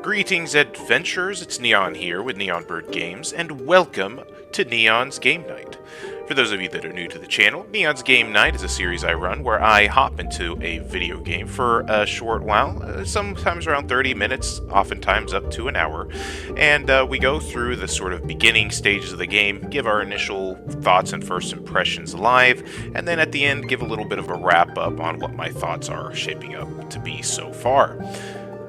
Greetings, adventurers! It's Neon here with Neon Bird Games, and welcome to Neon's Game Night. For those of you that are new to the channel, Neon's Game Night is a series I run where I hop into a video game for a short while, sometimes around 30 minutes, oftentimes up to an hour, and we go through the sort of beginning stages of the game, give our initial thoughts and first impressions live, and then at the end give a little bit of a wrap-up on what my thoughts are shaping up to be so far.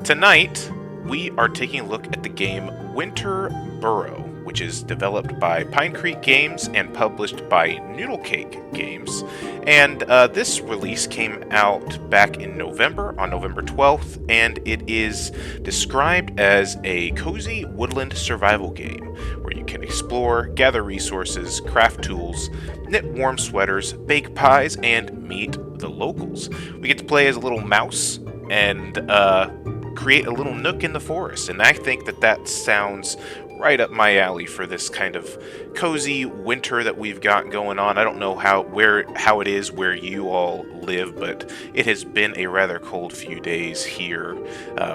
Tonight, we are taking a look at the game Winter Burrow, which is developed by Pine Creek Games and published by Noodle Cake Games. And this release came out back in November, on November 12th, and it is described as a cozy woodland survival game where you can explore, gather resources, craft tools, knit warm sweaters, bake pies, and meet the locals. We get to play as a little mouse and create a little nook in the forest, and I think that sounds right up my alley for this kind of cozy winter that we've got going on. I don't know how it is where you all live, but it has been a rather cold few days here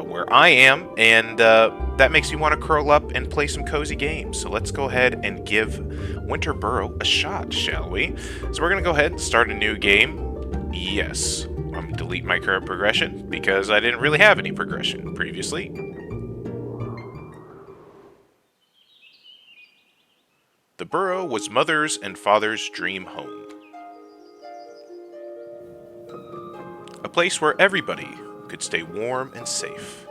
where I am, and that makes me want to curl up and play some cozy games. So let's go ahead and give Winter Burrow a shot, shall we? So we're going to go ahead and start a new game. Yes. I'm going to delete my current progression because I didn't really have any progression previously. The burrow was mother's and father's dream home. A place where everybody could stay warm and safe.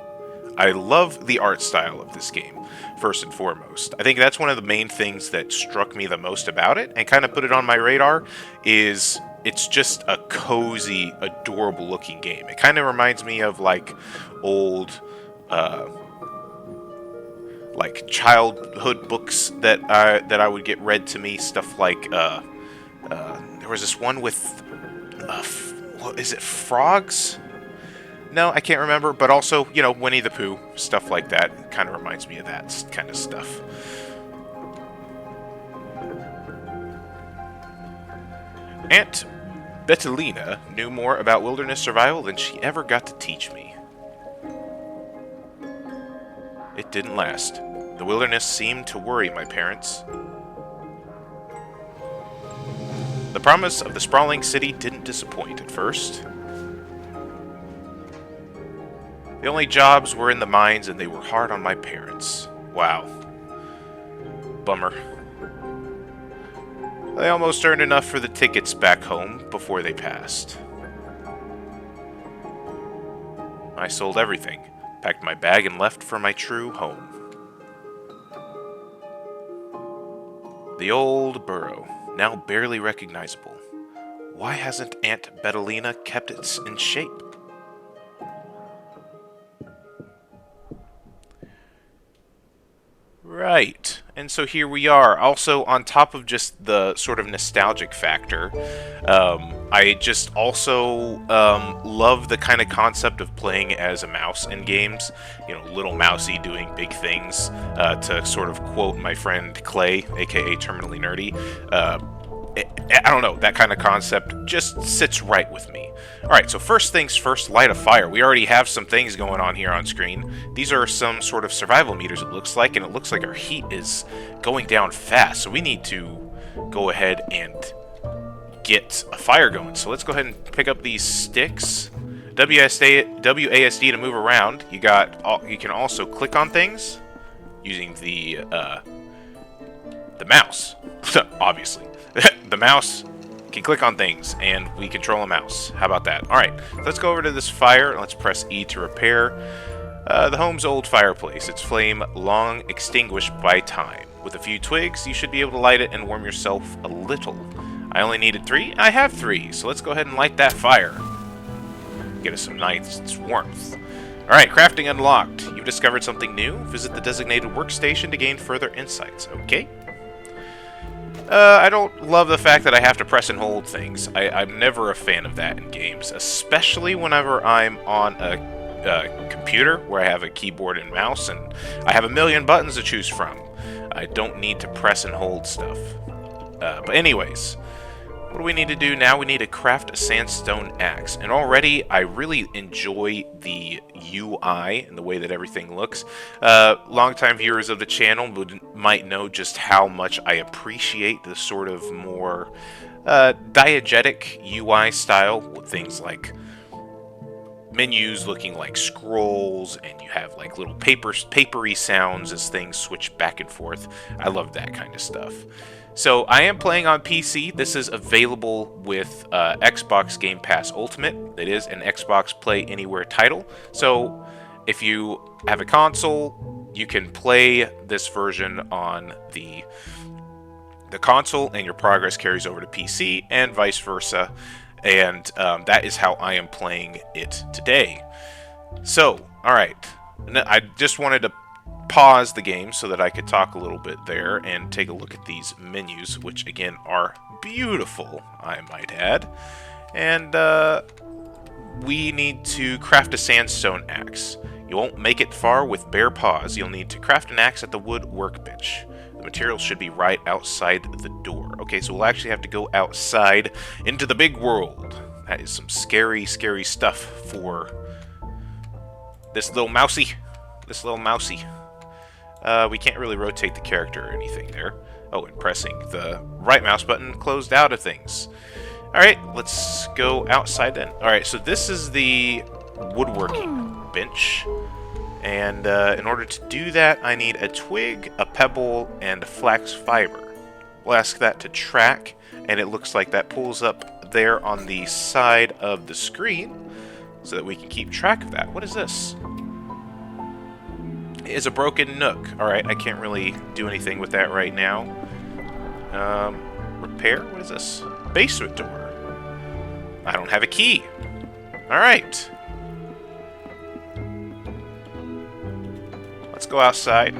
I love the art style of this game, first and foremost. I think that's one of the main things that struck me the most about it and kind of put it on my radar is it's just a cozy, adorable looking game. It kind of reminds me of like old like childhood books that I would get read to me, stuff like there was this one with what is it, frogs? No, I can't remember, but also, you know, Winnie the Pooh, stuff like that. Kind of reminds me of that kind of stuff. Aunt Bettelina knew more about wilderness survival than she ever got to teach me. It didn't last. The wilderness seemed to worry my parents. The promise of the sprawling city didn't disappoint at first. The only jobs were in the mines, and they were hard on my parents. Wow. Bummer. They almost earned enough for the tickets back home before they passed. I sold everything, packed my bag, and left for my true home. The old burrow, now barely recognizable. Why hasn't Aunt Bettelina kept it in shape? Right, and so here we are. Also, on top of just the sort of nostalgic factor, I just also love the kind of concept of playing as a mouse in games. You know, little Mousey doing big things, to sort of quote my friend Clay, aka Terminally Nerdy. I don't know, that kind of concept just sits right with me. Alright, so first things first, light a fire. We already have some things going on here on screen. These are some sort of survival meters, it looks like, and it looks like our heat is going down fast, so we need to go ahead and get a fire going. So let's go ahead and pick up these sticks. WASD to move around. You can also click on things using the mouse, obviously. The mouse can click on things, and we control a mouse. How about that? Alright, let's go over to this fire, and let's press E to repair. The home's old fireplace, its flame long extinguished by time. With a few twigs, you should be able to light it and warm yourself a little. I only needed 3. I have 3, so let's go ahead and light that fire. Get us some nice warmth. Alright, crafting unlocked. You've discovered something new. Visit the designated workstation to gain further insights. Okay. I don't love the fact that I have to press and hold things. I'm never a fan of that in games, especially whenever I'm on a computer where I have a keyboard and mouse and I have a million buttons to choose from. I don't need to press and hold stuff. But anyways, what do we need to do now? We need to craft a sandstone axe. And already, I really enjoy the UI and the way that everything looks. Longtime viewers of the channel might know just how much I appreciate the sort of more diegetic UI style with things like menus looking like scrolls, and you have like little papery sounds as things switch back and forth. I love that kind of stuff. So I am playing on PC. This is available with Xbox Game Pass Ultimate. It is an Xbox Play Anywhere title. So if you have a console, you can play this version on the console, and your progress carries over to PC, and vice versa. And that is how I am playing it today. So, alright. I just wanted to pause the game so that I could talk a little bit there and take a look at these menus, which again are beautiful, I might add. And we need to craft a sandstone axe. You won't make it far with bare paws. You'll need to craft an axe at the wood workbench. The materials should be right outside the door. Okay, so we'll actually have to go outside into the big world. That is some scary, scary stuff for this little mousey. We can't really rotate the character or anything there. Oh, and pressing the right mouse button closed out of things. Alright, let's go outside then. Alright, so this is the woodworking bench. And in order to do that, I need a twig, a pebble, and flax fiber. We'll ask that to track, and it looks like that pulls up there on the side of the screen so that we can keep track of that. What is this? Is a broken nook. Alright, I can't really do anything with that right now. Repair? What is this? Basement door. I don't have a key. Alright. Let's go outside.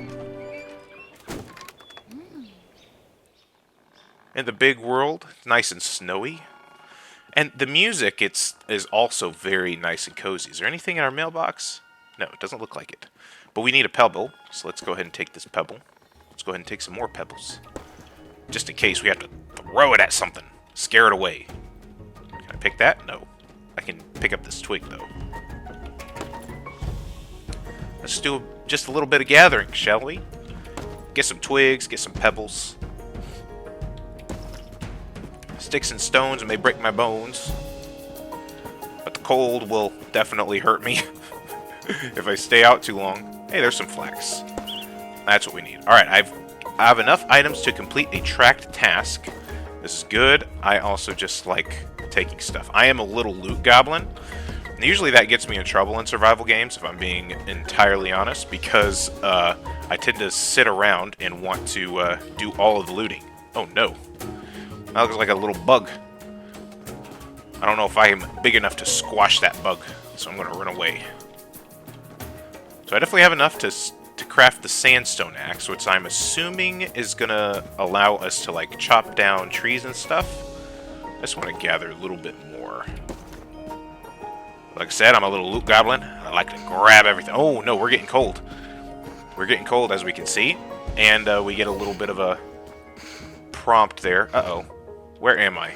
In the big world, nice and snowy. And the music is also very nice and cozy. Is there anything in our mailbox? No, it doesn't look like it. But we need a pebble, so let's go ahead and take this pebble. Let's go ahead and take some more pebbles. Just in case we have to throw it at something. Scare it away. Can I pick that? No. I can pick up this twig, though. Let's do just a little bit of gathering, shall we? Get some twigs, get some pebbles. Sticks and stones may break my bones, but the cold will definitely hurt me if I stay out too long. Hey, there's some flax. That's what we need. Alright, I have enough items to complete a tracked task. This is good. I also just like taking stuff. I am a little loot goblin. And usually that gets me in trouble in survival games, if I'm being entirely honest, because I tend to sit around and want to do all of the looting. Oh no. That looks like a little bug. I don't know if I am big enough to squash that bug, so I'm going to run away. So I definitely have enough to craft the sandstone axe, which I'm assuming is going to allow us to like chop down trees and stuff. I just want to gather a little bit more. Like I said, I'm a little loot goblin. I like to grab everything. Oh no, we're getting cold. We're getting cold, as we can see. And we get a little bit of a prompt there. Uh-oh. Where am I?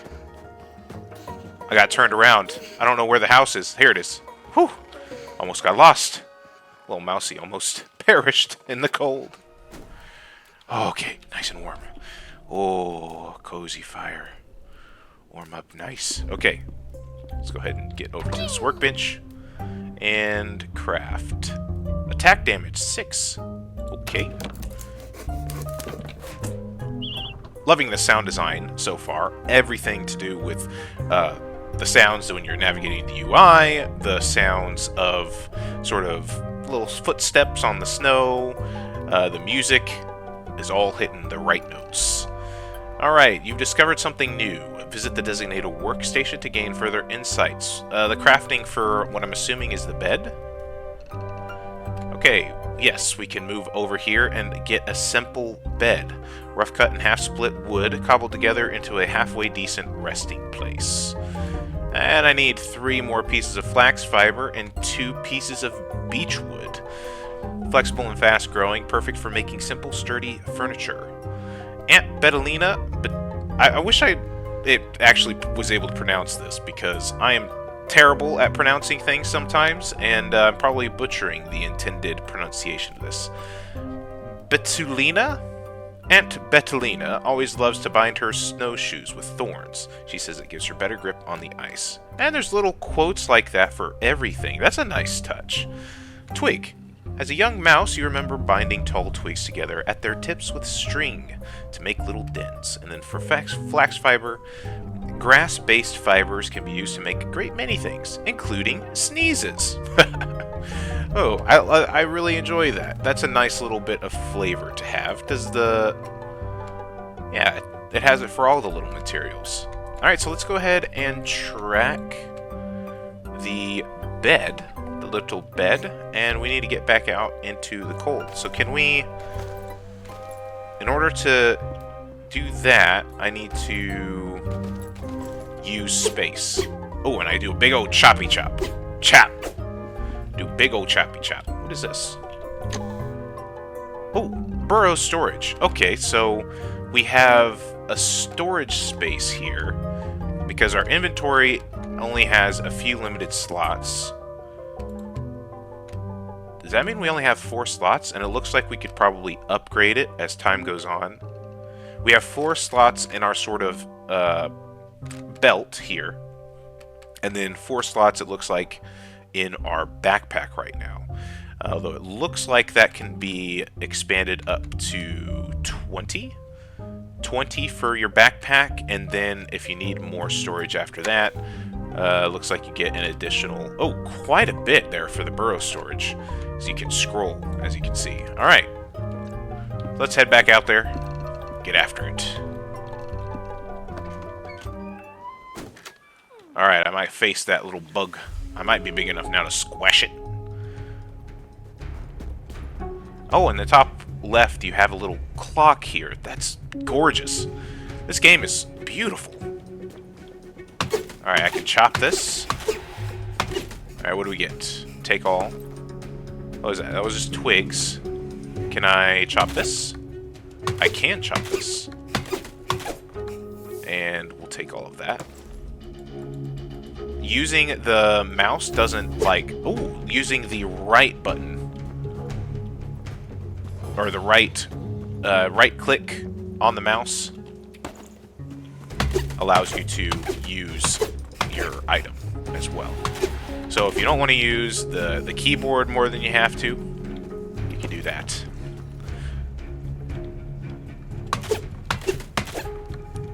I got turned around. I don't know where the house is. Here it is. Whew. Almost got lost. Little Mousey almost perished in the cold. Oh, okay, nice and warm. Oh, cozy fire. Warm up nice. Okay, let's go ahead and get over to this workbench and craft. Attack damage 6. Okay. Loving the sound design so far. Everything to do with the sounds when you're navigating the UI, the sounds of sort of little footsteps on the snow, the music is all hitting the right notes. Alright, you've discovered something new. Visit the designated workstation to gain further insights. The crafting for what I'm assuming is the bed? Okay, yes, we can move over here and get a simple bed. Rough cut and half split wood cobbled together into a halfway decent resting place. And I need 3 more pieces of flax fiber and 2 pieces of beech wood. Flexible and fast growing, perfect for making simple, sturdy furniture. Aunt Betalina, but I wish it actually was able to pronounce this, because I am terrible at pronouncing things sometimes, and I'm probably butchering the intended pronunciation of this. Betulina? Aunt Betalina always loves to bind her snowshoes with thorns. She says it gives her better grip on the ice. And there's little quotes like that for everything. That's a nice touch. Twig. As a young mouse, you remember binding tall twigs together at their tips with string to make little dents. And then for flax fiber, grass-based fibers can be used to make a great many things, including sneezes. Oh, I really enjoy that. That's a nice little bit of flavor to have. Yeah, it has it for all the little materials. Alright, so let's go ahead and track the bed, the little bed, and we need to get back out into the cold. So can we, in order to do that, I need to use space. Oh, and I do a big old choppy chop. Chop! Do big old choppy chop. What is this? Oh, burrow storage. Okay, so we have a storage space here because our inventory only has a few limited slots. Does that mean we only have 4 slots? And it looks like we could probably upgrade it as time goes on. We have 4 slots in our sort of belt here. And then 4 slots, it looks like, in our backpack right now. Although it looks like that can be expanded up to 20. 20 for your backpack, and then if you need more storage after that, looks like you get an additional, oh, quite a bit there for the burrow storage. So you can scroll, as you can see. Alright, let's head back out there, get after it. Alright, I might face that little bug. I might be big enough now to squash it. Oh, in the top left, you have a little clock here. That's gorgeous. This game is beautiful. Alright, I can chop this. Alright, what do we get? Take all. What was that? That was just twigs. Can I chop this? I can chop this. And we'll take all of that. Using the mouse doesn't, like... Oh, using the right button. Or the right click on the mouse allows you to use your item as well. So if you don't want to use the keyboard more than you have to, you can do that.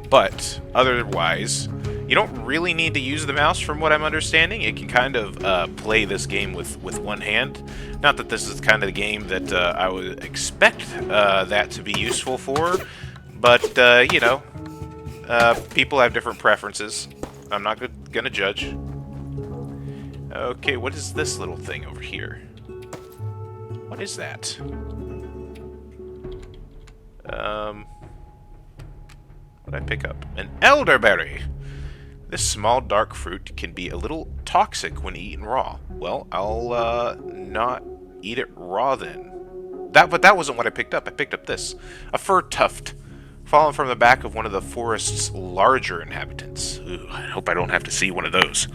But otherwise, you don't really need to use the mouse from what I'm understanding. It can kind of play this game with one hand. Not that this is kind of the game that I would expect that to be useful for, but, you know, people have different preferences. I'm not gonna judge. Okay, what is this little thing over here? What is that? What did I pick up? An elderberry! This small dark fruit can be a little toxic when eaten raw. Well, I'll not eat it raw then. But that wasn't what I picked up. I picked up this. A fir tuft, fallen from the back of one of the forest's larger inhabitants. Ooh, I hope I don't have to see one of those.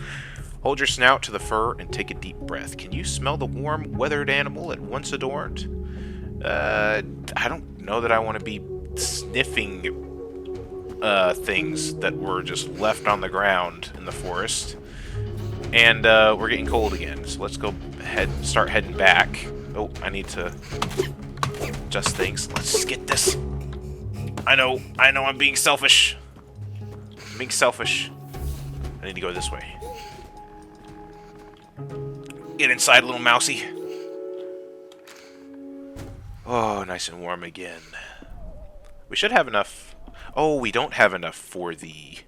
Hold your snout to the fur and take a deep breath. Can you smell the warm, weathered animal it once adorned? I don't know that I want to be sniffing things that were just left on the ground in the forest. And we're getting cold again, so let's go start heading back. Oh, I need to adjust things. Let's just get this. I know I'm being selfish. I'm being selfish. I need to go this way. Get inside, little mousey. Oh, nice and warm again. We should have enough. Oh, we don't have enough for the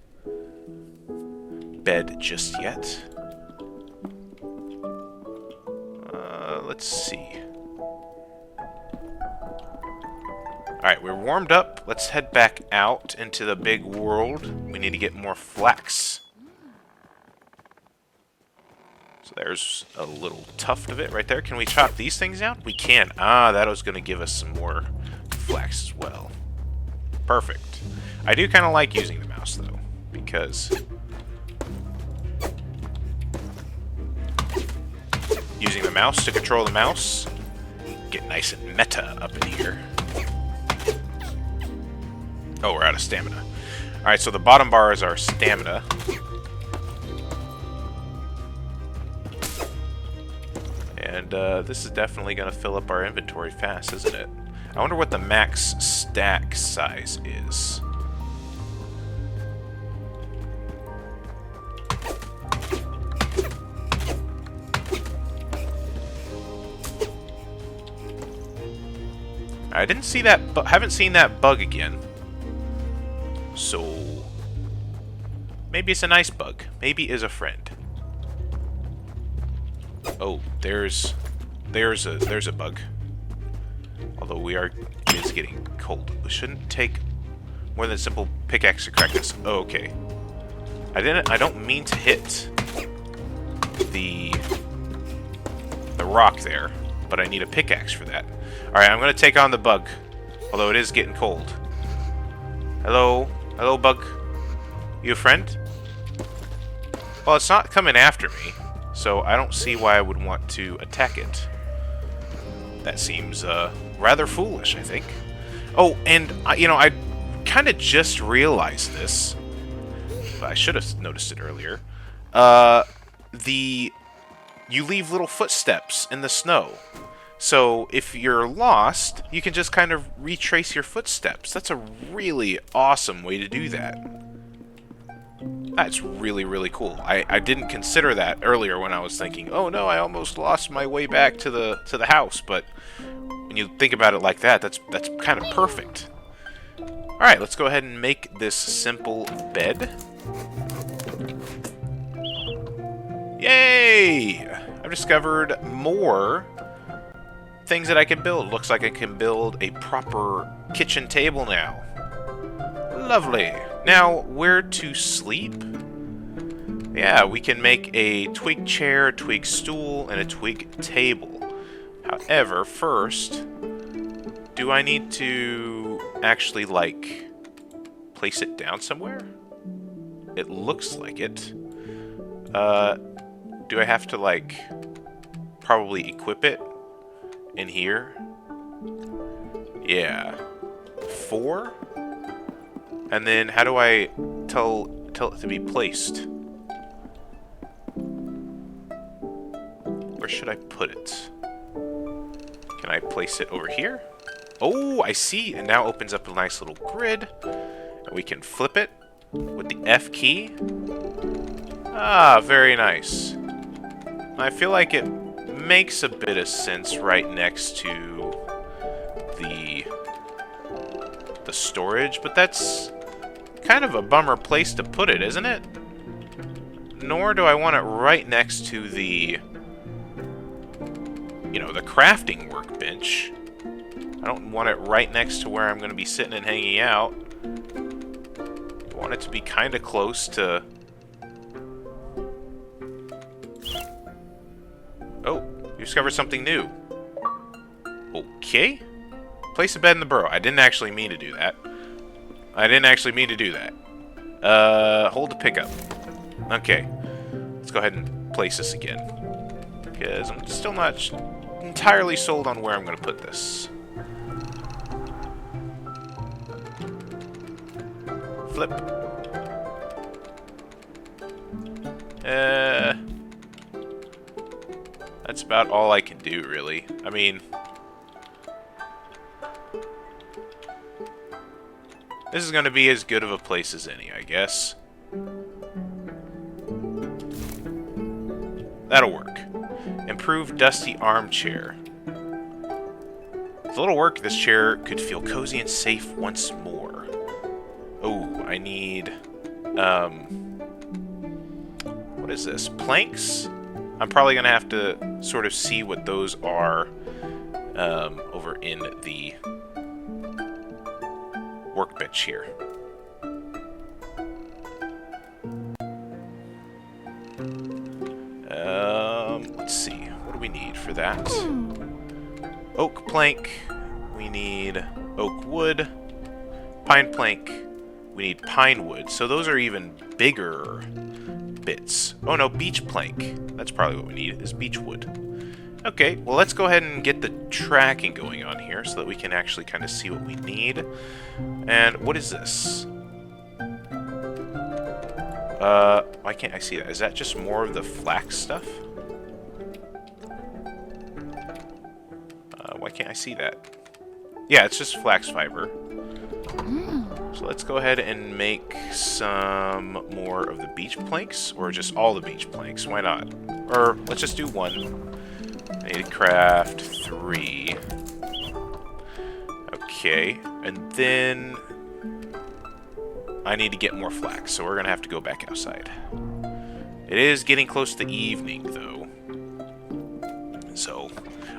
bed just yet. Let's see. Alright, we're warmed up. Let's head back out into the big world. We need to get more flax. So there's a little tuft of it right there. Can we chop these things out? We can. Ah, that was going to give us some more flax as well. Perfect. I do kind of like using the mouse, though, because using the mouse to control the mouse, get nice and meta up in here. Oh, we're out of stamina. Alright, so the bottom bar is our stamina. And this is definitely going to fill up our inventory fast, isn't it? I wonder what the max stack size is. I didn't see that, haven't seen that bug again. So maybe it's a nice bug. Maybe is a friend. Oh, there's a bug. Although it is getting cold. We shouldn't take more than a simple pickaxe to crack this. Oh, okay. I don't mean to hit the rock there, but I need a pickaxe for that. Alright, I'm gonna take on the bug. Although it is getting cold. Hello? Hello, bug? You a friend? Well, it's not coming after me, so I don't see why I would want to attack it. That seems rather foolish, I think. Oh, and you know, I kind of just realized this. But I should have noticed it earlier. You leave little footsteps in the snow. So if you're lost, you can just kind of retrace your footsteps. That's a really awesome way to do that. That's really, really cool. I didn't consider that earlier when I was thinking, oh no, I almost lost my way back to the house. But when you think about it like that, that's kind of perfect. All right, let's go ahead and make this simple bed. Yay! I've discovered more things that I can build. Looks like I can build a proper kitchen table now. Lovely. Now, where to sleep? Yeah, we can make a twig chair, a twig stool, and a twig table. However, first, do I need to actually, like, place it down somewhere? It looks like it. Do I have to, like, probably equip it in here? Yeah. 4? And then how do I tell it to be placed? Where should I put it? Can I place it over here? Oh, I see. It now opens up a nice little grid. And we can flip it with the F key. Ah, very nice. I feel like it makes a bit of sense right next to the storage, but that's kind of a bummer place to put it, isn't it? Nor do I want it right next to the, you know, the crafting workbench. I don't want it right next to where I'm going to be sitting and hanging out. I want it to be kind of close to... Oh, you discovered something new. Okay. Place a bed in the burrow. I didn't actually mean to do that. Hold the pickup. Okay. Let's go ahead and place this again. Because I'm still not entirely sold on where I'm going to put this. Flip. That's about all I can do, really. I mean... this is going to be as good of a place as any, I guess. That'll work. Improved dusty armchair. With a little work, this chair could feel cozy and safe once more. Oh, I need... what is this? Planks? I'm probably going to have to sort of see what those are over in the workbench here. Let's see. What do we need for that? Oak plank. We need oak wood. Pine plank. We need pine wood. So those are even bigger bits. Oh no, beech plank. That's probably what we need, is beech wood. Okay, well let's go ahead and get the tracking going on here so that we can actually kind of see what we need. And what is this? Why can't I see that? Is that just more of the flax stuff? Why can't I see that? Yeah, it's just flax fiber. So let's go ahead and make some more of the beech planks, or just all the beech planks. Why not? Or let's just do one. I need to craft 3. Okay, and then I need to get more flax, so we're gonna have to go back outside. It is getting close to evening, though. So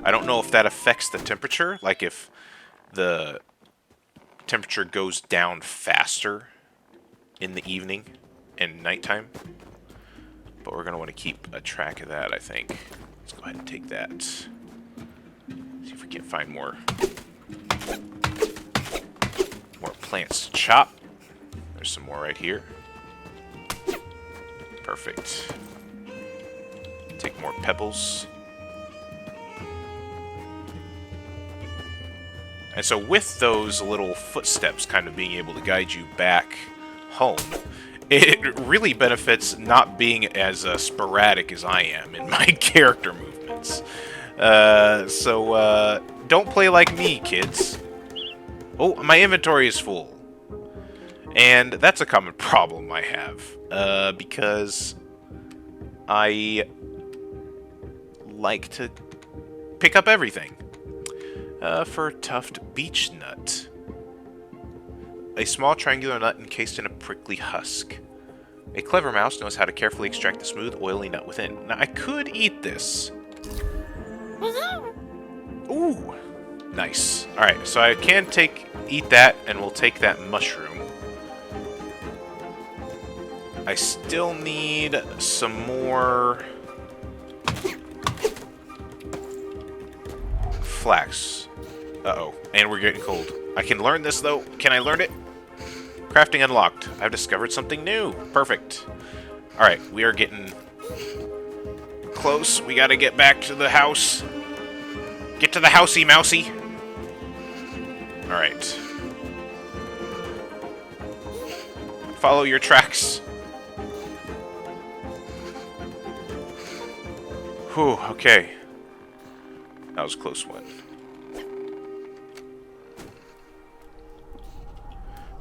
I don't know if that affects the temperature, like if the temperature goes down faster in the evening and nighttime. But we're going to want to keep a track of that, I think. Let's go ahead and take that. See if we can find more plants to chop. There's some more right here. Perfect. Take more pebbles. And so with those little footsteps kind of being able to guide you back home, it really benefits not being as sporadic as I am in my character movements. So don't play like me, kids. Oh, my inventory is full. And that's a common problem I have, because I like to pick up everything. For tuft beech nut. A small triangular nut encased in a prickly husk. A clever mouse knows how to carefully extract the smooth, oily nut within. Now, I could eat this. Ooh, nice. Alright, so I can eat that, and we'll take that mushroom. I still need some more flax. Uh-oh, and we're getting cold. I can learn this, though. Can I learn it? Crafting unlocked. I've discovered something new. Perfect. Alright, we are getting close. We gotta get back to the house. Get to the housey, Mousey. Alright. Follow your tracks. Whew, okay. That was a close one.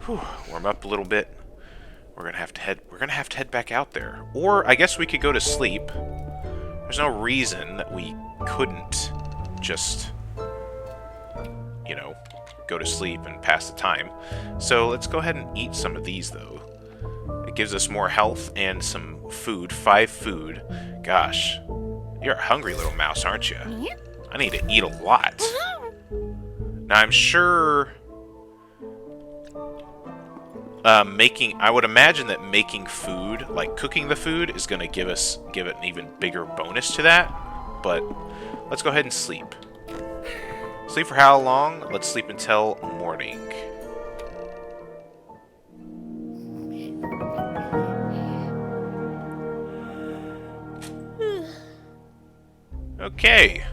Whew, warm up a little bit. We're gonna have to head back out there. Or I guess we could go to sleep. There's no reason that we couldn't just, you know, go to sleep and pass the time. So let's go ahead and eat some of these, though. It gives us more health and some food. 5 food. Gosh, you're a hungry little mouse, aren't you? I need to eat a lot. Now, I'm sure I would imagine that making food, like cooking the food, is going to give it an even bigger bonus to that. But let's go ahead and sleep. Sleep for how long? Let's sleep until morning. Okay.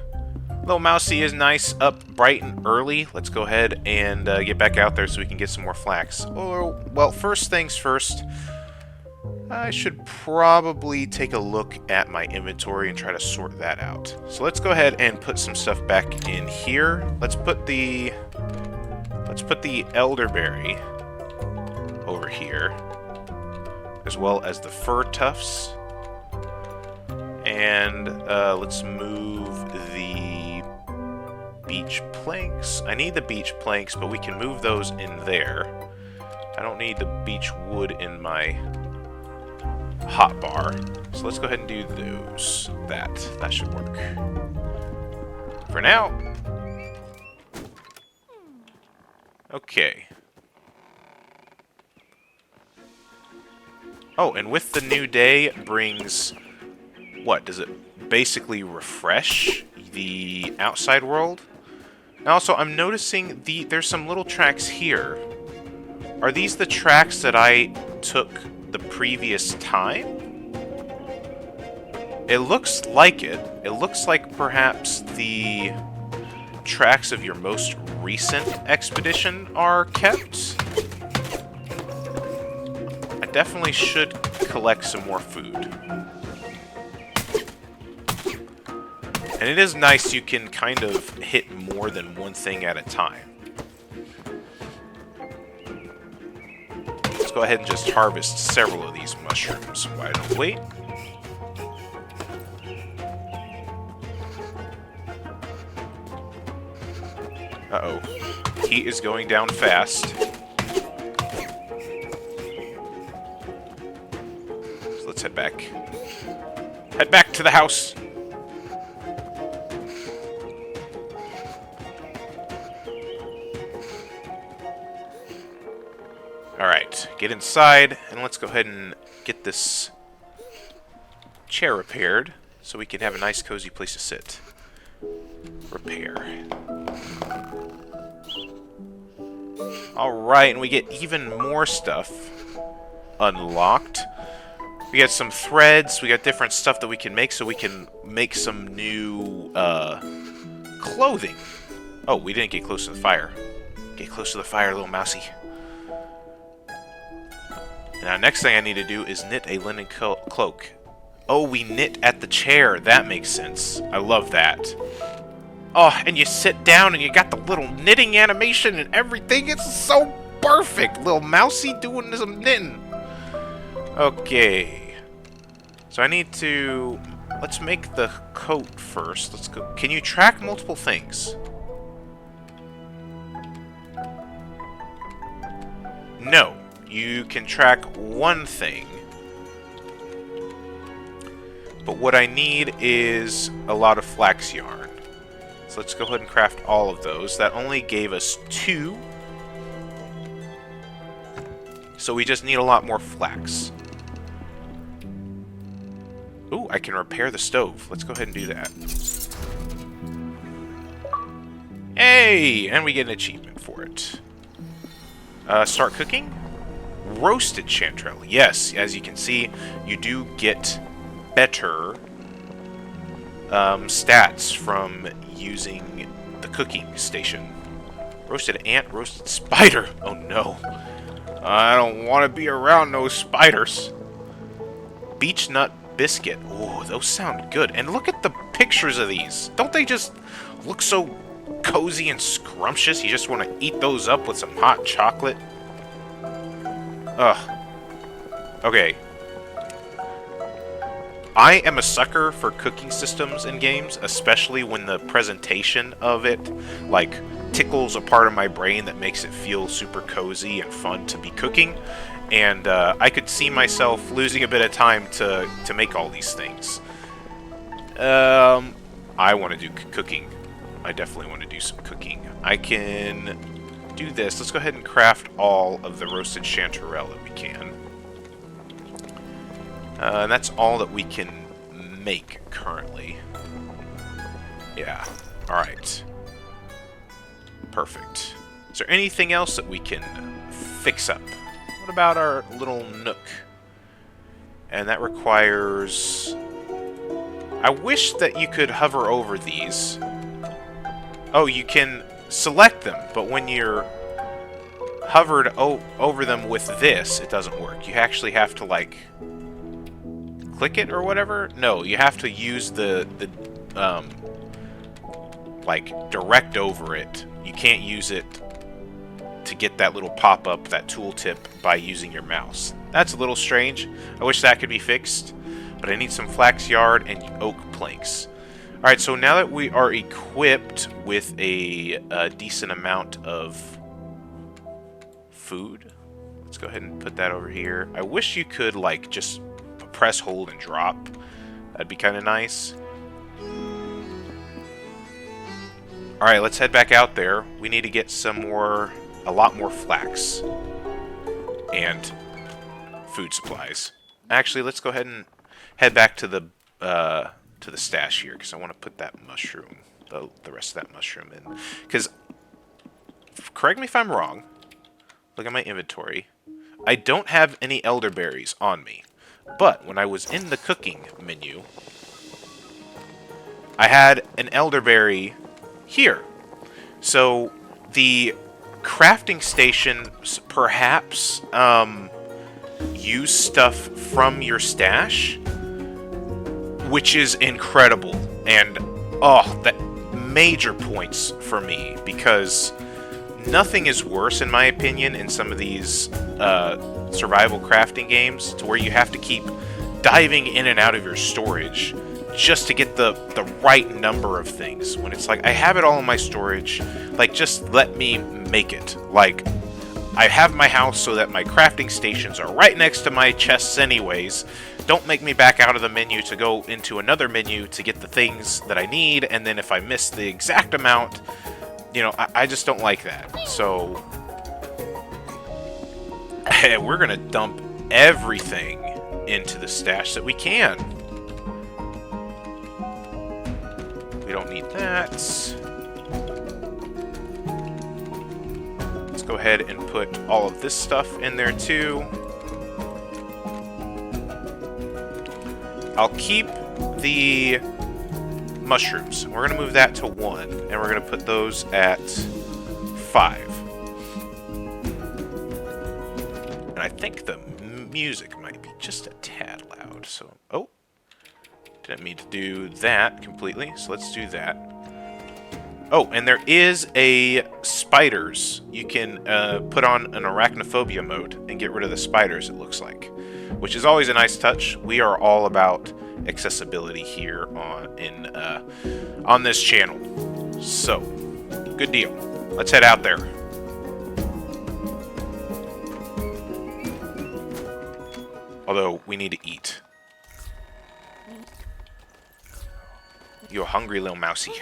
Little Mousey is nice, up bright and early. Let's go ahead and get back out there so we can get some more flax. Oh, well, first things first, I should probably take a look at my inventory and try to sort that out. So let's go ahead and put some stuff back in here. Let's put the elderberry over here, as well as the fir tufts. And let's move the beech planks. I need the beech planks, but we can move those in there. I don't need the beech wood in my hot bar. So let's go ahead and do those. That should work. For now. Okay. Oh, and with the new day brings... What, does it basically refresh the outside world? And also, I'm noticing there's some little tracks here. Are these the tracks that I took the previous time? It looks like it. It looks like perhaps the tracks of your most recent expedition are kept. I definitely should collect some more food. And it is nice you can kind of hit more than one thing at a time. Let's go ahead and just harvest several of these mushrooms. Why don't we? Uh-oh. Heat is going down fast. So let's head back. Head back to the house! Alright, get inside, and let's go ahead and get this chair repaired, so we can have a nice cozy place to sit. Repair. Alright, and we get even more stuff unlocked. We got some threads, we got different stuff that we can make, so we can make some new, clothing. Oh, we didn't get close to the fire. Get close to the fire, little mousey. Now, next thing I need to do is knit a linen cloak. Oh, we knit at the chair. That makes sense. I love that. Oh, and you sit down and you got the little knitting animation and everything. It's so perfect. Little mousey doing some knitting. Okay. So I need to... Let's make the coat first. Let's go. Can you track multiple things? No. You can track one thing. But what I need is a lot of flax yarn. So let's go ahead and craft all of those. That only gave us 2. So we just need a lot more flax. Ooh, I can repair the stove. Let's go ahead and do that. Hey! And we get an achievement for it. Start cooking? Roasted chanterelle. Yes, as you can see, you do get better stats from using the cooking station. Roasted ant, roasted spider. Oh no. I don't want to be around no spiders. Beech nut biscuit. Oh, those sound good. And look at the pictures of these. Don't they just look so cozy and scrumptious? You just want to eat those up with some hot chocolate. Ugh. Okay. I am a sucker for cooking systems in games, especially when the presentation of it, like, tickles a part of my brain that makes it feel super cozy and fun to be cooking. And I could see myself losing a bit of time to make all these things. I want to do cooking. I definitely want to do some cooking. I can do this. Let's go ahead and craft all of the roasted chanterelle that we can. And that's all that we can make currently. Yeah. Alright. Perfect. Is there anything else that we can fix up? What about our little nook? And that requires... I wish that you could hover over these. Oh, you can select them, but when you're hovered over them with this, it doesn't work. You actually have to, like, click it or whatever? No, you have to use the like, direct over it. You can't use it to get that little pop-up, that tooltip, by using your mouse. That's a little strange. I wish that could be fixed, but I need some flax yard and oak planks. Alright, so now that we are equipped with a decent amount of food, let's go ahead and put that over here. I wish you could, like, just press, hold, and drop. That'd be kind of nice. Alright, let's head back out there. We need to get a lot more flax. And food supplies. Actually, let's go ahead and head back to the stash here, because I want to put that mushroom, the rest of that mushroom in. Because, correct me if I'm wrong, look at my inventory. I don't have any elderberries on me. But when I was in the cooking menu, I had an elderberry here. So the crafting station perhaps use stuff from your stash, which is incredible. And oh, that major points for me, because nothing is worse, in my opinion, in some of these survival crafting games, to where you have to keep diving in and out of your storage just to get the right number of things. When it's like, I have it all in my storage, like, just let me make it. Like, I have my house so that my crafting stations are right next to my chests anyways. Don't make me back out of the menu to go into another menu to get the things that I need, and then if I miss the exact amount, you know, I just don't like that. So we're gonna dump everything into the stash that we can. We don't need that. Let's go ahead and put all of this stuff in there too. I'll keep the mushrooms. We're going to move that to 1, and we're going to put those at 5. And I think the music might be just a tad loud, so... Oh! Didn't mean to do that completely, so let's do that. Oh, and there is a spiders. You can put on an arachnophobia mode and get rid of the spiders, it looks like. Which is always a nice touch. We are all about accessibility here on this channel. So, good deal. Let's head out there. Although, we need to eat. You a hungry little mousey.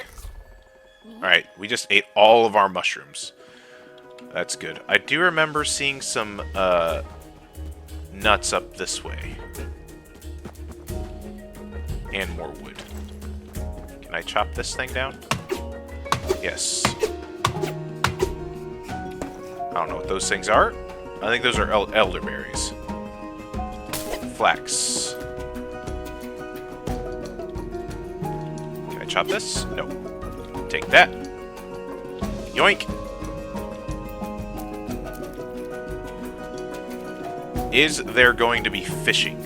Alright, we just ate all of our mushrooms. That's good. I do remember seeing some nuts up this way. And more wood. Can I chop this thing down? Yes. I don't know what those things are. I think those are elderberries. Flax. Can I chop this? No. Take that. Yoink. Is there going to be fishing?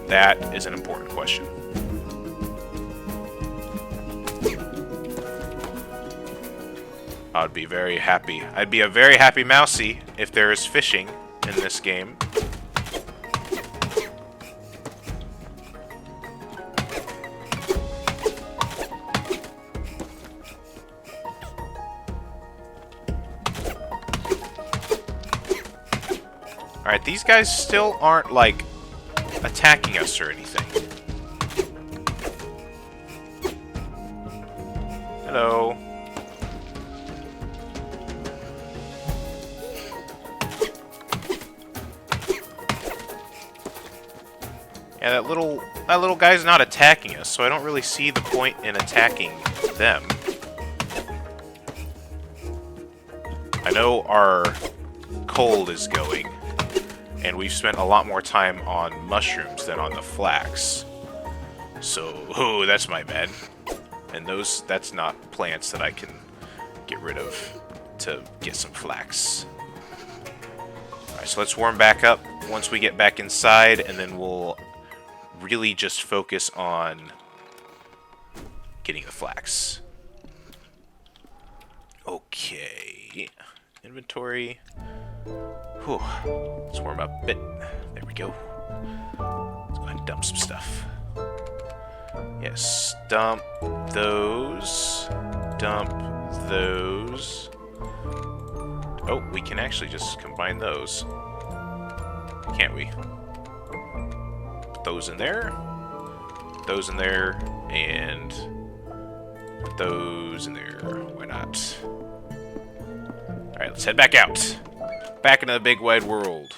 That is an important question. I'd be very happy. I'd be a very happy mousey if there is fishing in this game. Alright, these guys still aren't, like, attacking us or anything. Hello. Yeah, that little guy's not attacking us, so I don't really see the point in attacking them. I know our cold is going. And we've spent a lot more time on mushrooms than on the flax. So, oh, that's my bad. And that's not plants that I can get rid of to get some flax. Alright, so let's warm back up once we get back inside, and then we'll really just focus on getting the flax. Okay. Inventory. Whew. Let's warm up a bit. There we go. Let's go ahead and dump some stuff. Yes, dump those. Dump those. Oh, we can actually just combine those. Can't we? Put those in there. Put those in there. And put those in there. Why not? Alright, let's head back out. Back into the big wide world.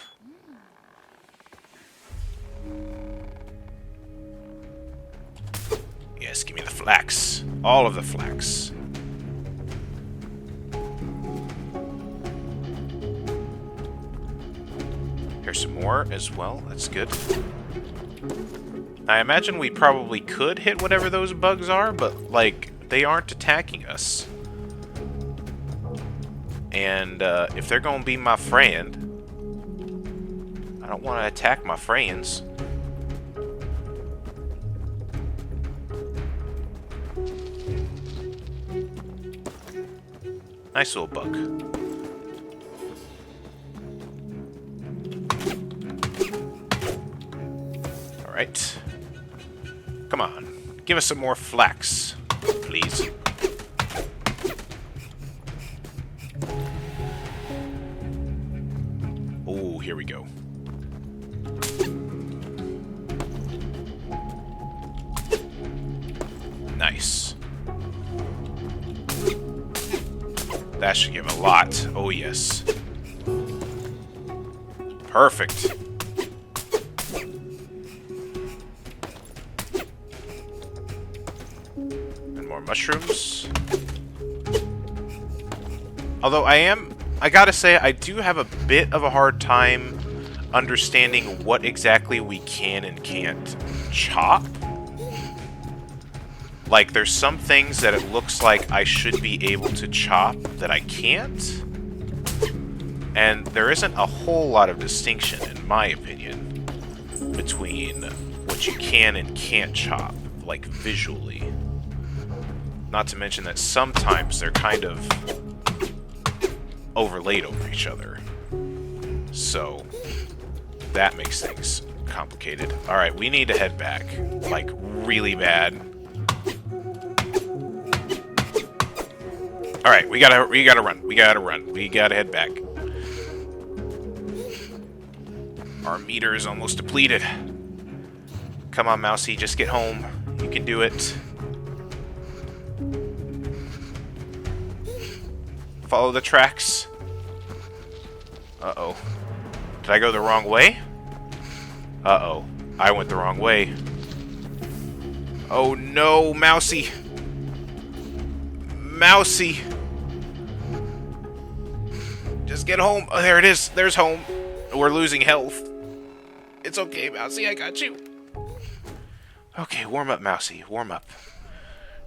Yes, give me the flax. All of the flax. Here's some more as well. That's good. I imagine we probably could hit whatever those bugs are, but, like, they aren't attacking us. And, if they're gonna be my friend, I don't want to attack my friends. Nice little bug. Alright. Come on. Give us some more flax, please. Oh, here we go. Nice. That should give a lot. Oh, yes. Perfect. And more mushrooms. Although I gotta say, I do have a bit of a hard time understanding what exactly we can and can't chop. Like, there's some things that it looks like I should be able to chop that I can't. And there isn't a whole lot of distinction, in my opinion, between what you can and can't chop, like, visually. Not to mention that sometimes they're kind of overlaid over each other. So, that makes things complicated. Alright, we need to head back. Like, really bad. Alright, we gotta run. We gotta head back. Our meter is almost depleted. Come on, Mousey, just get home. You can do it. Follow the tracks. Uh-oh. Did I go the wrong way? Uh-oh. I went the wrong way. Oh no, Mousey! Mousey! Just get home. Oh, there it is. There's home. We're losing health. It's okay, Mousey. I got you. Okay, warm up, Mousey. Warm up.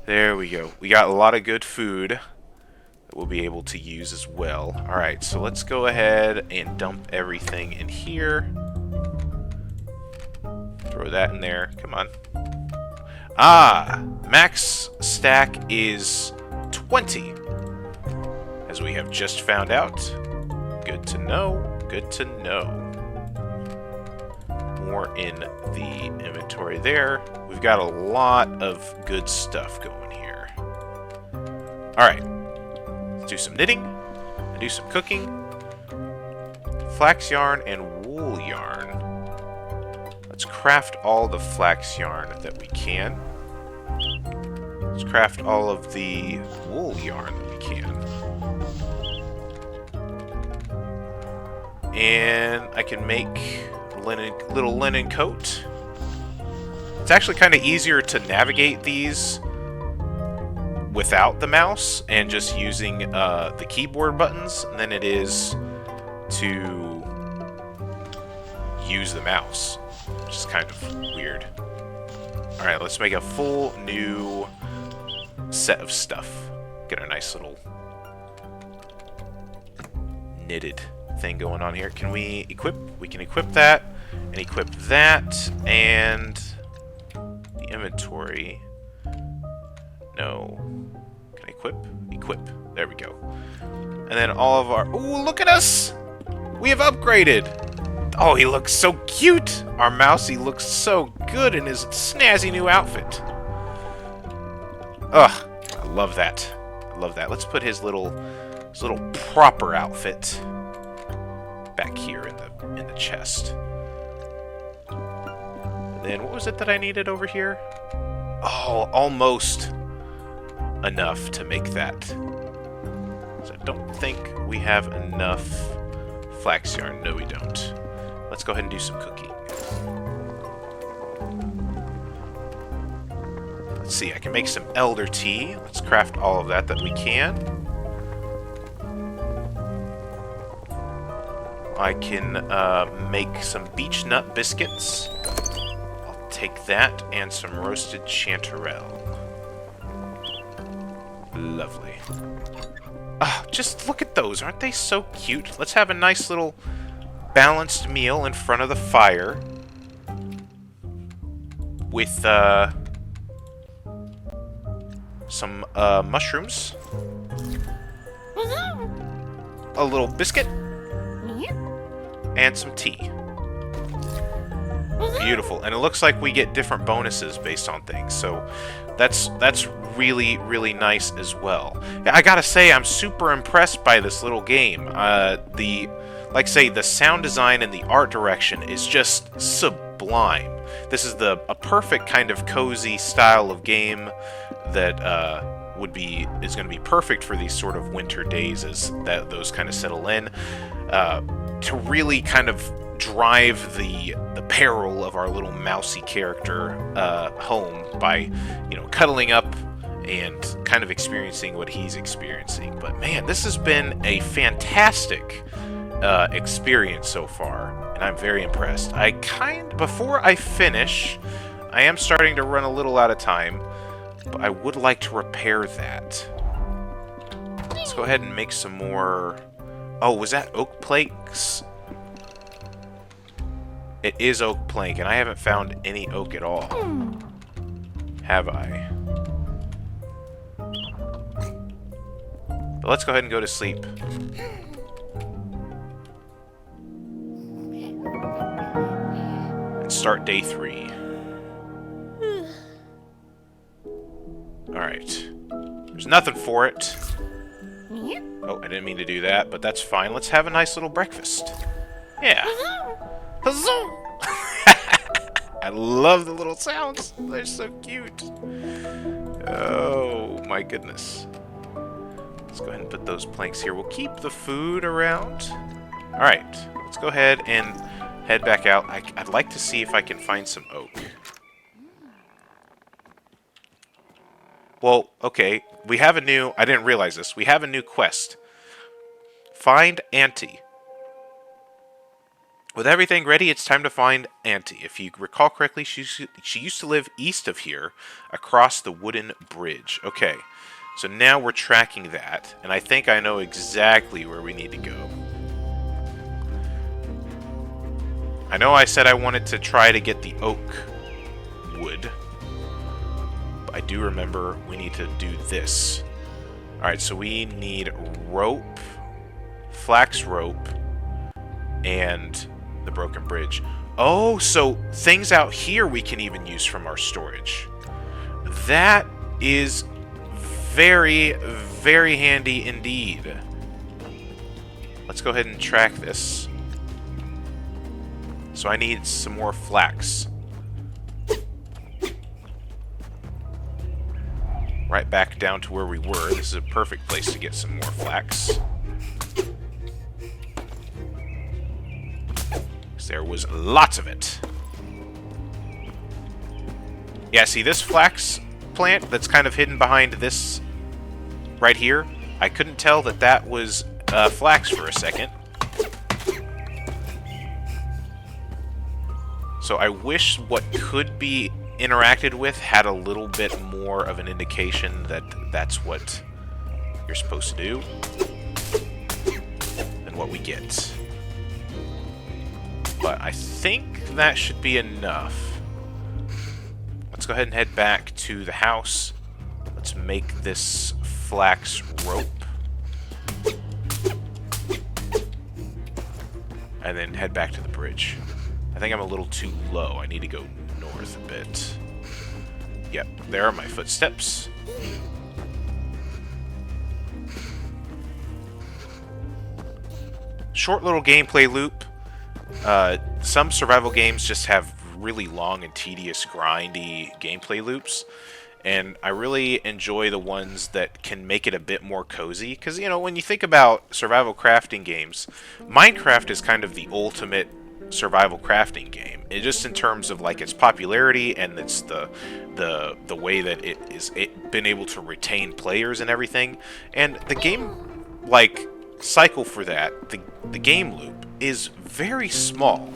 There we go. We got a lot of good food that we'll be able to use as well. Alright, so let's go ahead and dump everything in here. Throw that in there. Come on. Ah! Max stack is 20. As we have just found out. Good to know. Good to know. More in the inventory there. We've got a lot of good stuff going here. Alright. Let's do some knitting. And do some cooking. Flax yarn and wool yarn. Let's craft all the flax yarn that we can. Let's craft all of the wool yarn that we can. And I can make a little linen coat. It's actually kind of easier to navigate these without the mouse and just using the keyboard buttons than it is to use the mouse, which is kind of weird. Alright, let's make a full new set of stuff. Get a nice little knitted thing going on here. Can we equip? We can equip that and equip that and the inventory. No. Can I equip? Equip. There we go. And then all of our... Ooh, look at us! We have upgraded! Oh, he looks so cute! Our Mousey looks so good in his snazzy new outfit. Ugh, I love that. I love that. Let's put his little proper outfit back here in the chest. And then what was it that I needed over here? Oh, almost enough to make that. So I don't think we have enough flax yarn. No, we don't. Let's go ahead and do some cooking. Let's see, I can make some elder tea. Let's craft all of that we can. I can make some beech nut biscuits. I'll take that and some roasted chanterelle. Lovely. Just look at those. Aren't they so cute? Let's have a nice little balanced meal in front of the fire with some mushrooms, a little biscuit, and some tea. Beautiful. And it looks like we get different bonuses based on things, so that's really, really nice as well. I gotta say, I'm super impressed by this little game. Like say, the sound design and the art direction is just sublime. This is a perfect kind of cozy style of game that is going to be perfect for these sort of winter days as those kind of settle in. To really kind of drive the peril of our little Mousey character home by, cuddling up and kind of experiencing what he's experiencing. But man, this has been a fantastic experience so far, and I'm very impressed. Before I finish, I am starting to run a little out of time, but I would like to repair that. Let's go ahead and make some more. Oh, was that oak planks? It is oak plank, and I haven't found any oak at all. Have I? But let's go ahead and go to sleep. And start day 3. Alright. There's nothing for it. Oh, I didn't mean to do that, but that's fine. Let's have a nice little breakfast. Yeah. I love the little sounds. They're so cute. Oh, my goodness. Let's go ahead and put those planks here. We'll keep the food around. Alright, let's go ahead and head back out. I'd like to see if I can find some oak. Well, okay, we have a new... I didn't realize this. We have a new quest. Find Auntie. With everything ready, it's time to find Auntie. If you recall correctly, she used to live east of here, across the wooden bridge. Okay, so now we're tracking that, and I think I know exactly where we need to go. I know I said I wanted to try to get the oak wood. I do remember we need to do this. Alright, so we need rope, flax rope, and the broken bridge. Oh, so things out here we can even use from our storage. That is very, very handy indeed. Let's go ahead and track this. So I need some more flax. Right back down to where we were. This is a perfect place to get some more flax. There was lots of it. Yeah, see this flax plant that's kind of hidden behind this right here? I couldn't tell that was flax for a second. So I wish what could be interacted with had a little bit more of an indication that that's what you're supposed to do than what we get. But I think that should be enough. Let's go ahead and head back to the house. Let's make this flax rope. And then head back to the bridge. I think I'm a little too low. I need to go north a bit. Yep, there are my footsteps. Short little gameplay loop. Some survival games just have really long and tedious, grindy gameplay loops. And I really enjoy the ones that can make it a bit more cozy. Because, when you think about survival crafting games, Minecraft is kind of the ultimate survival crafting game. just in terms of like its popularity and its the way that been able to retain players and everything, and the game like cycle for that, the game loop is very small.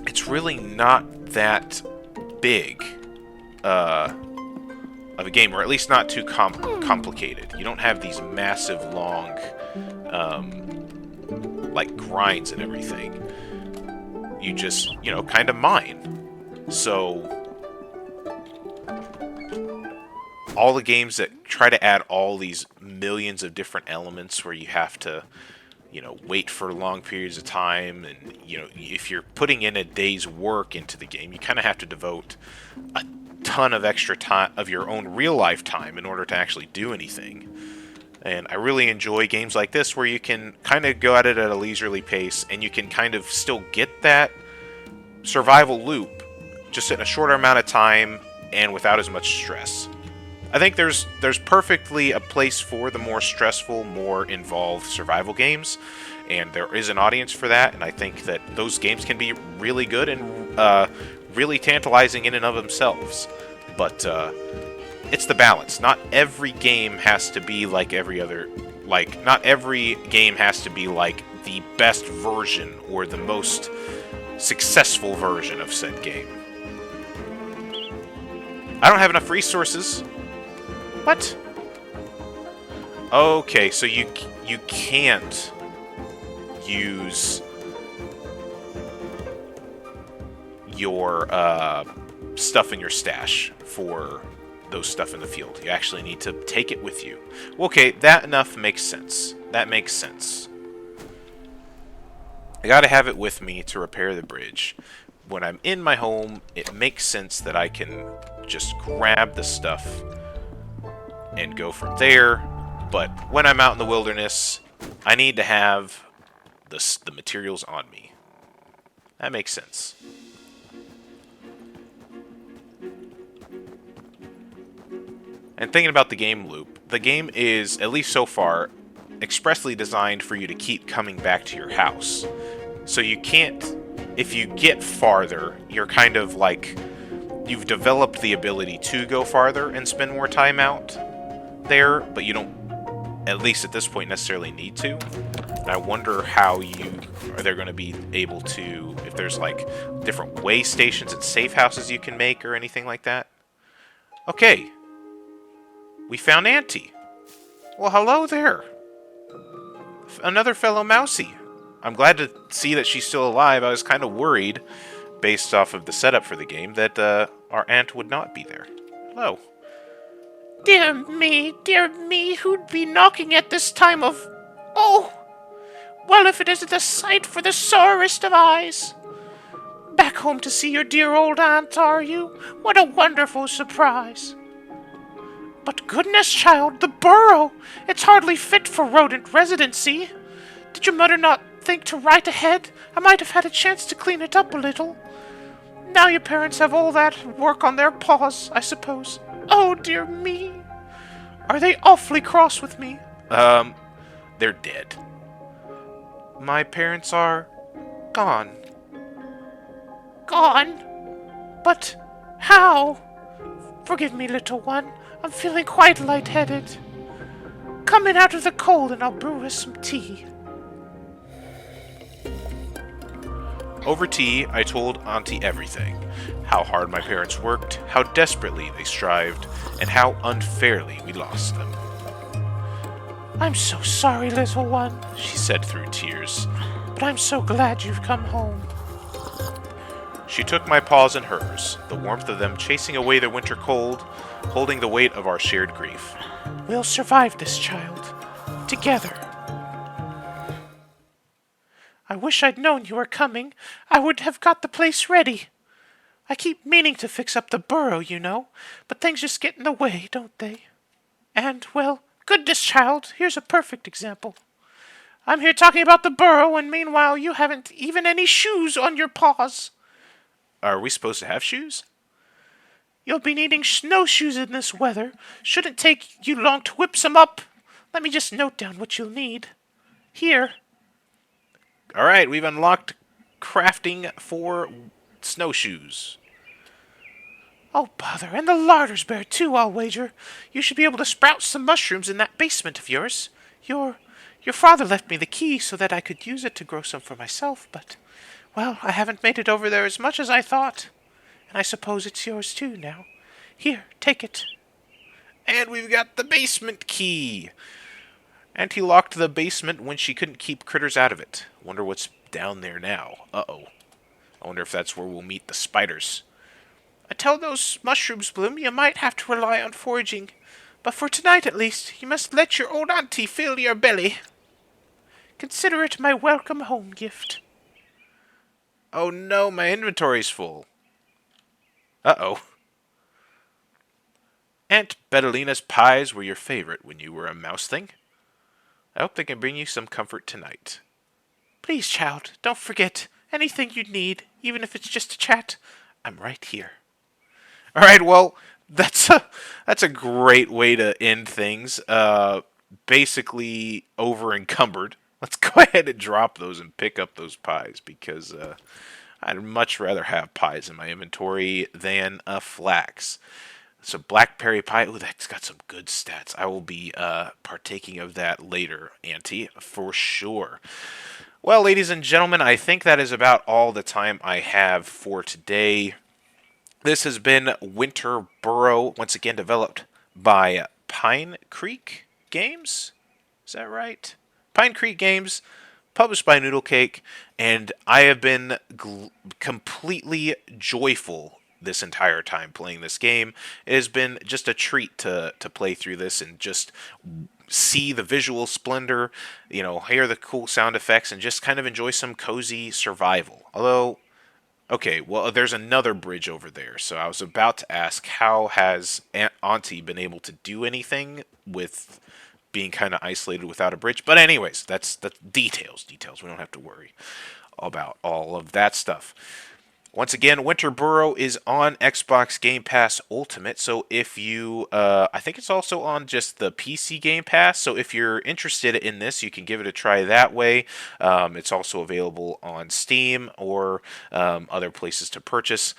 It's really not that big of a game, or at least not too complicated. You don't have these massive long like grinds and everything. You just, kind of mine. So all the games that try to add all these millions of different elements where you have to, wait for long periods of time, and, if you're putting in a day's work into the game, you kind of have to devote a ton of extra time of your own real-life time in order to actually do anything. And I really enjoy games like this where you can kind of go at it at a leisurely pace, and you can kind of still get that survival loop just in a shorter amount of time and without as much stress. I think there's perfectly a place for the more stressful, more involved survival games, and there is an audience for that, and I think that those games can be really good and really tantalizing in and of themselves. But it's the balance. Not every game has to be like every other... not every game has to be like the best version or the most successful version of said game. I don't have enough resources. What? Okay, so you can't use your stuff in your stash for those stuff in the field. You actually need to take it with you. Okay, that enough makes sense. That makes sense. I gotta have it with me to repair the bridge. When I'm in my home, it makes sense that I can just grab the stuff and go from there. But when I'm out in the wilderness, I need to have the materials on me. That makes sense. And thinking about the game loop, the game is, at least so far, expressly designed for you to keep coming back to your house. So you can't, if you get farther, you're kind of like, you've developed the ability to go farther and spend more time out there, but you don't, at least at this point, necessarily need to. And I wonder how they're going to be able to, if there's like different way stations and safe houses you can make or anything like that. Okay. We found Auntie. Well, hello there. Another fellow Mousey. I'm glad to see that she's still alive. I was kind of worried, based off of the setup for the game, that our aunt would not be there. Hello. Dear me, who'd be knocking at this time of... Oh! Well, if it isn't a sight for the sorest of eyes. Back home to see your dear old aunt, are you? What a wonderful surprise. But goodness, child, the burrow! It's hardly fit for rodent residency. Did your mother not think to write ahead? I might have had a chance to clean it up a little. Now your parents have all that work on their paws, I suppose. Oh, dear me. Are they awfully cross with me? They're dead. My parents are gone. Gone? But how? Forgive me, little one. I'm feeling quite lightheaded. Come in out of the cold and I'll brew us some tea. Over tea, I told Auntie everything. How hard my parents worked, how desperately they strived, and how unfairly we lost them. I'm so sorry, little one, she said through tears, but I'm so glad you've come home. She took my paws in hers, the warmth of them chasing away the winter cold, holding the weight of our shared grief. We'll survive this, child. Together. I wish I'd known you were coming. I would have got the place ready. I keep meaning to fix up the burrow, you know, but things just get in the way, don't they? And, well, goodness, child, here's a perfect example. I'm here talking about the burrow, and meanwhile you haven't even any shoes on your paws. Are we supposed to have shoes? You'll be needing snowshoes in this weather. Shouldn't take you long to whip some up. Let me just note down what you'll need. Here. Alright, we've unlocked crafting for snowshoes. Oh, bother, and the larder's bare, too, I'll wager. You should be able to sprout some mushrooms in that basement of yours. Your father left me the key so that I could use it to grow some for myself, but, well, I haven't made it over there as much as I thought. And I suppose it's yours, too, now. Here, take it. And we've got the basement key. And he locked the basement when she couldn't keep critters out of it. Wonder what's down there now. Uh-oh. I wonder if that's where we'll meet the spiders. Until those mushrooms bloom, you might have to rely on foraging. But for tonight, at least, you must let your old auntie fill your belly. Consider it my welcome home gift. Oh no, my inventory's full. Uh-oh. Aunt Betalina's pies were your favorite when you were a mouse thing. I hope they can bring you some comfort tonight. Please, child, don't forget, anything you need, even if it's just a chat, I'm right here. All right, well, that's a great way to end things. Basically over encumbered. Let's go ahead and drop those and pick up those pies because I'd much rather have pies in my inventory than a flax. So blackberry pie, ooh, that's got some good stats. I will be partaking of that later, Auntie, for sure. Well, ladies and gentlemen, I think that is about all the time I have for today. This has been Winter Burrow, once again developed by Pine Creek Games. Is that right? Pine Creek Games, published by Noodle Cake, and I have been completely joyful this entire time playing this game. It has been just a treat to play through this and just see the visual splendor, hear the cool sound effects, and just kind of enjoy some cozy survival. Although, okay, well, there's another bridge over there, so I was about to ask, how has Aunt Auntie been able to do anything with being kind of isolated without a bridge? But anyways, that's details. We don't have to worry about all of that stuff. Once again, Winter Burrow is on Xbox Game Pass Ultimate, so if you, I think it's also on just the PC Game Pass, so if you're interested in this, you can give it a try that way. It's also available on Steam or other places to purchase.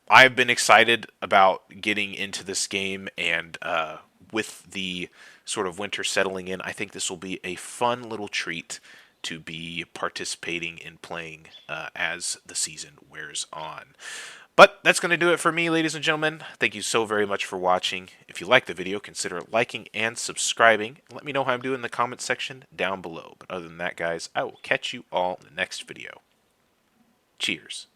I've been excited about getting into this game, and with the sort of winter settling in, I think this will be a fun little treat to be participating in playing as the season wears on. But that's going to do it for me, ladies and gentlemen. Thank you so very much for watching. If you like the video, consider liking and subscribing. Let me know how I'm doing in the comments section down below. But other than that, guys, I will catch you all in the next video. Cheers.